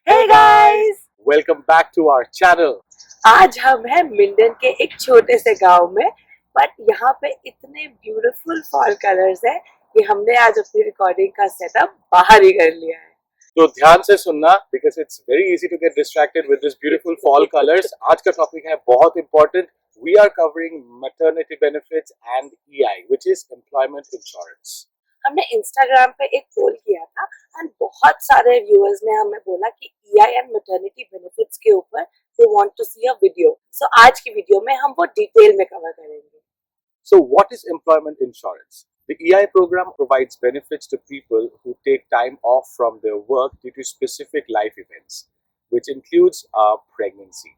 Hey guys! Welcome back to our channel. आज हम हैं मिंडन के एक छोटे से गांव में, बट यहाँ पे इतने ब्यूटीफुल फॉल कलर्स है कि हमने आज अपनी रिकॉर्डिंग का सेटअप बाहर ही कर लिया है। तो ध्यान से सुनना because it's very easy to get distracted with this beautiful fall colors. आज का टॉपिक है बहुत important. We are covering maternity benefits and EI, which is employment insurance. हमने इंस्टाग्राम पे एक पोल किया था एंड बहुत सारे व्यूअर्स ने हमें बोला कि EI एंड मैटरनिटी बेनिफिट्स के ऊपर they want to see a video. So आज की वीडियो में हम वो डिटेल में कवर करेंगे। So what is employment insurance? The EI program provides benefits to people who take time off from their work due to specific life events, which includes pregnancy.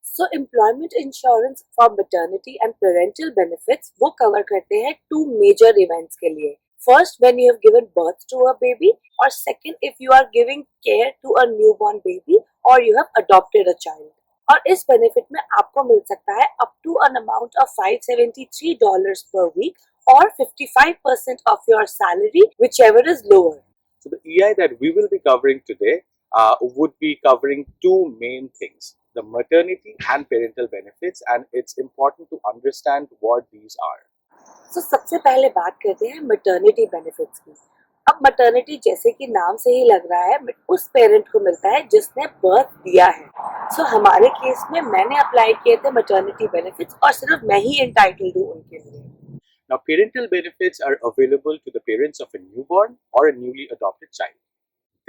So employment insurance for maternity and parental benefits वो cover करते हैं to major events के लिए। First, when you have given birth to a baby, or second, if you are giving care to a newborn baby or you have adopted a child. और इस benefit में आपको मिल सकता है up to an amount of $573 per week or 55% of your salary, whichever is lower. So the EI that we will be covering today would be covering two main things: the maternity and parental benefits, and it's important to understand what these are. So सबसे पहले बात करते हैं maternity benefits की। अब maternity जैसे कि नाम से ही लग रहा है उस पेरेंट को मिलता है जिसने बर्थ दिया है। सो हमारे केस में मैंने अप्लाई किए थे मैटरनिटी बेनिफिट्स और सिर्फ मैं ही एंटाइटल्ड हूँ उनके लिए। Now, parental benefits are available to the parents of a newborn or a newly adopted child.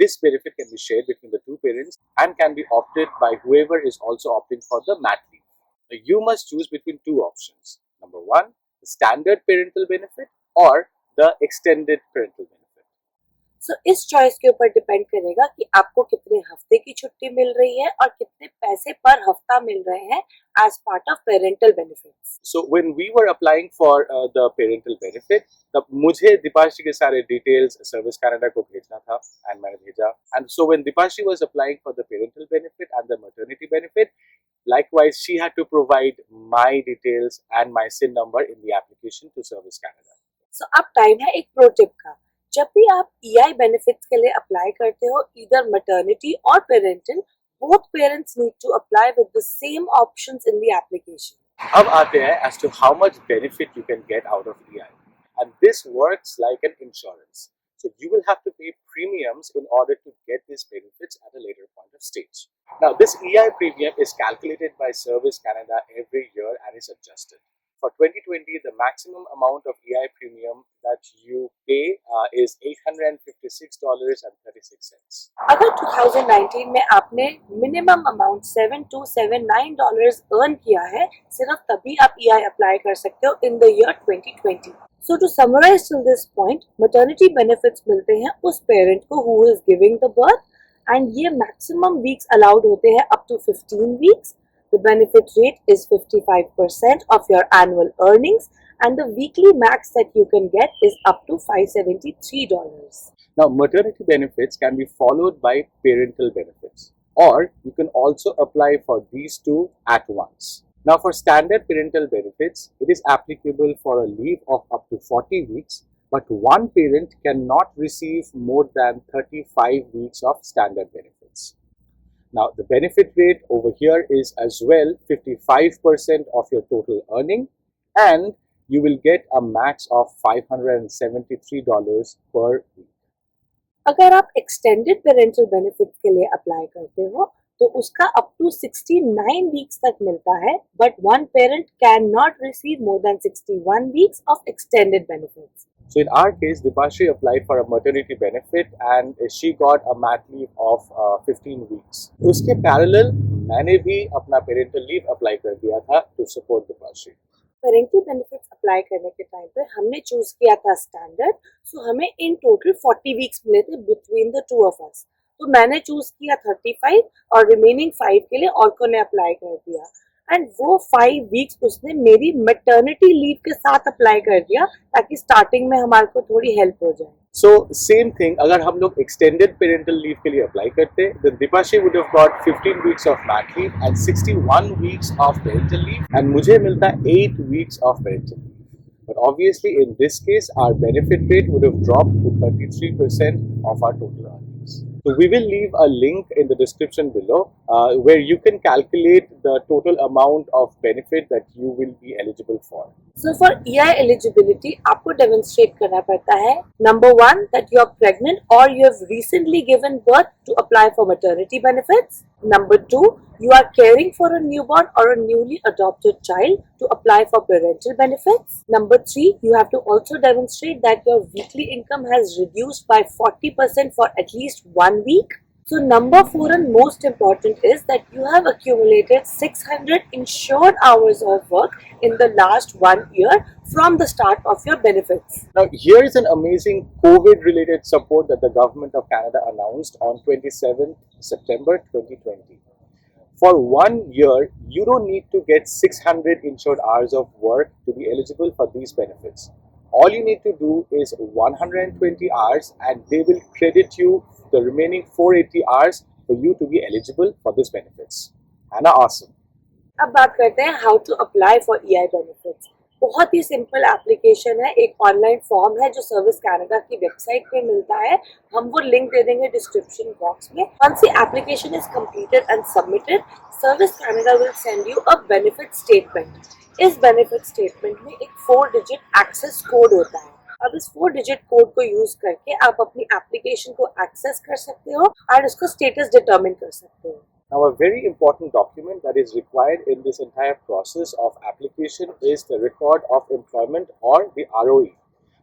This benefit can be shared between the two parents and can be opted by whoever is also opting for the mat leave. Now, you must choose between two options. Number one, the standard parental benefit or the extended parental benefit. सो इस choice के ऊपर depend करेगा कि आपको कितने हफ्ते की छुट्टी मिल रही है और कितने पैसे पर हफ्ता मिल रहे हैं as part of parental benefits. So when we were applying for the parental benefit, तब मुझे दीपाश्री के सारे details सर्विस कनाडा को भेजना था and मैंने भेजा. And so when Dipashri was applying for the parental benefit and the maternity benefit, likewise she had to provide my details and my SIN number in the application to Service Canada. सो अब time है एक pro tip का। जब भी आप EI benefits के लिए apply करते हो, ईदर मैटरनिटी और parental, both parents need to apply with the same options in the application. अब आते हैं as to how much benefit you can get out of EI, and this works like an insurance. So you will have to pay premiums in order to get these benefits at a later point of stage. Now this EI premium is calculated by Service Canada every year and is adjusted. For 2020, the maximum amount of EI premium that you pay is $856.36. अगर 2019 में आपने minimum amount $7279 earn किया है, सिर्फ तभी आप EI apply कर सकते हो in the year 2020. So to summarize till this point, maternity benefits मिलते हैं उस पेरेंट को who is giving the birth, and ये maximum weeks allowed होते हैं up to 15 weeks. The benefit rate is 55% of your annual earnings, and the weekly max that you can get is up to $573. Now, maternity benefits can be followed by parental benefits, or you can also apply for these two at once. Now, for standard parental benefits, it is applicable for a leave of up to 40 weeks, but one parent cannot receive more than 35 weeks of standard benefits. Now, the benefit rate over here is as well 55% of your total earning, and you will get a max of $573 per week. अगर आप extended parental benefit के लिए apply करते हो तो उसका up to 69 weeks तक मिलता है, but one parent can not receive more than 61 weeks of extended benefits. So in our case, Dipashri applied for a maternity benefit and she got a mat leave of 15 weeks. उसके parallel मैंने भी अपना parental leave apply कर दिया था to support Dipashri. Parental benefits apply करने के time पे हमने चूज किया था स्टैंडर्ड, सो हमें इन टोटल 40 वीक्स मिले थे between the two of us. तो मैंने चूज किया 35 और रिमेनिंग 5 के लिए औरको ने अप्लाई कर दिया, एंड वो 5 वीक्स उसने मेरी मैटरनिटी लीव के साथ अप्लाई कर दिया ताकि स्टार्टिंग में हमारे को थोड़ी हेल्प हो जाए। So same thing, अगर हम लोग extended parental leave के लिए अप्लाई करते, then Dipashri would have got 15 weeks of mat leave and 61 weeks of parental leave, and मुझे मिलता 8 weeks of parental leave. But obviously in this case, our benefit rate would have dropped to 33% of our total earnings. benefits. So we will leave a link in the description below where you can calculate the total amount of benefit that you will be eligible for. So for EI eligibility, आपको demonstrate करना पड़ता है number 1 that you are pregnant or you have recently given birth to apply for maternity benefits. Number 2, you are caring for a newborn or a newly adopted child to apply for parental benefits. Number 3, you have to also demonstrate that your weekly income has reduced by 40% for at least 1 week. So number 4 and most important is that you have accumulated 600 insured hours of work in the last 1 year from the start of your benefits. Now, here is an amazing COVID-related support that the Government of Canada announced on 27th September 2020. For 1 year, you don't need to get 600 insured hours of work to be eligible for these benefits. All you need to do is 120 hours and they will credit you the remaining 480 hours for you to be eligible for these benefits. Anna, awesome. अब बात करते हैं how to apply for EI benefits. बहुत ही simple application है, एक online form है जो सर्विस कनाडा की वेबसाइट पे मिलता है. हम वो लिंक दे देंगे डिस्क्रिप्शन बॉक्स में. Once the application is completed and submitted, service Canada will send you a benefit statement. इस बेनिफिट स्टेटमेंट में एक 4 डिजिट एक्सेस कोड होता है. अब इस 4 डिजिट कोड को यूज करके आप अपनी एप्लीकेशन को एक्सेस कर सकते हो और इसको स्टेटस डिटरमिन कर सकते हो. Now, a very important document that is required in this entire process of application is the record of employment or the ROE.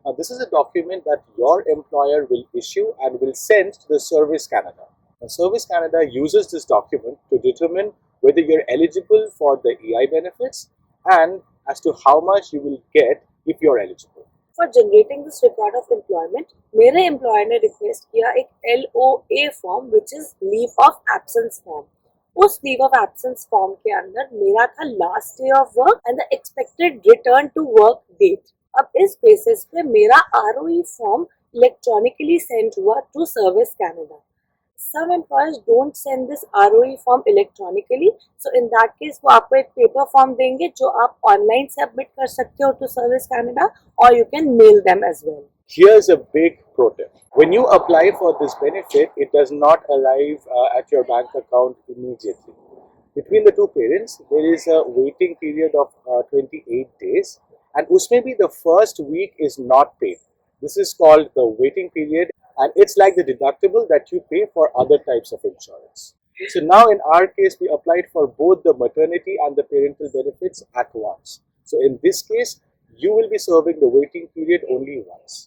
Now, this is a document that your employer will issue and will send to the Service Canada. Now, Service Canada uses this document to determine whether you're eligible for the EI benefits and as to how much you will get if you're eligible. For generating this record of employment, मेरे employer ने request किया एक LOA form which is leave of absence form. उस leave of absence form के अंदर मेरा था last day of work and the expected return to work date. अब इस बेसिस पे मेरा ROE फॉर्म इलेक्ट्रॉनिकली सेंड हुआ to service Canada. Some employers don't send this ROE form electronically, so in that case वो आपको एक paper form देंगे जो आप ऑनलाइन सबमिट कर सकते हो to Service Canada or you can mail them as well. Here's a big pro tip. When you apply for this benefit, it does not arrive at your bank account immediately. Between the two parents, there is a waiting period of 28 days and usme bhi the first week is not paid. This is called the waiting period and it's like the deductible that you pay for other types of insurance. So now in our case, we applied for both the maternity and the parental benefits at once. So in this case, you will be serving the waiting period only once.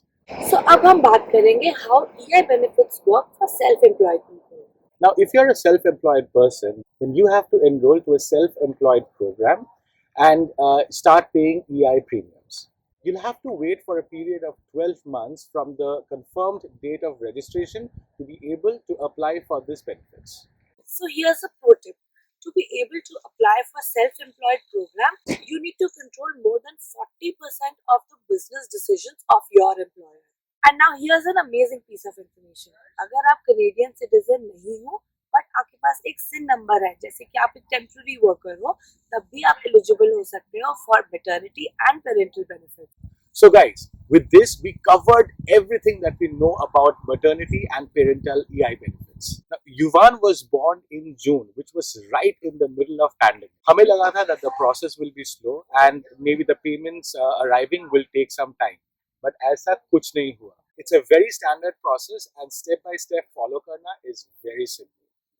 So अब हम बात करेंगे how EI benefits work for self-employed people. Now, if you're a self-employed person, then you have to enroll to a self-employed program and start paying EI premiums. You'll have to wait for a period of 12 months from the confirmed date of registration to be able to apply for these benefits. So here's a pro tip. To be able to apply for self-employed program, you need to control more than 40% of the business decisions of your employer. And now here's an amazing piece of information. अगर आप Canadian citizen नहीं हो but आपके पास एक SIN number है, जैसे कि आप एक टेम्पररी वर्कर हो, तब भी आप एलिजिबल हो सकते हो for maternity and parental benefit. So guys, with this we covered everything that we know about maternity and parental EI benefits. Now, Yuvan was born in June, which was right in the middle of pandemic. हमें लगा था that the process will be slow and maybe the payments arriving will take some time. But ऐसा कुछ नहीं हुआ. It's a very standard process and step by step follow करना is very simple.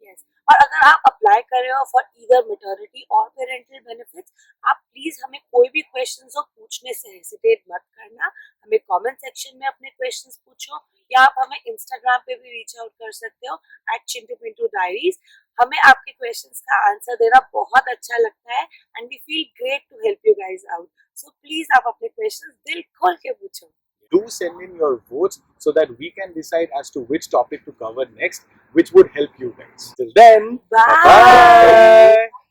Yes. और अगर आप अप्लाई कर रहे हो फॉर ईदर मैटरनिटी और पेरेंटल बेनिफिट्स, आप प्लीज हमें कोई भी क्वेश्चंस हो पूछने से हेसिटेट मत करना. हमें कमेंट सेक्शन में अपने क्वेश्चंस पूछो या आप हमें इंस्टाग्राम पे भी रीच आउट कर सकते हो @chintu_diaries. हमें आपके क्वेश्चंस का आंसर देना बहुत अच्छा लगता है and we feel great to help you guys out. So please आप अपने क्वेश्चंस दिल खोल के पूछो. Do send in your votes so that we can decide as to which topic to cover next, which would help you guys. Till then, Bye. bye.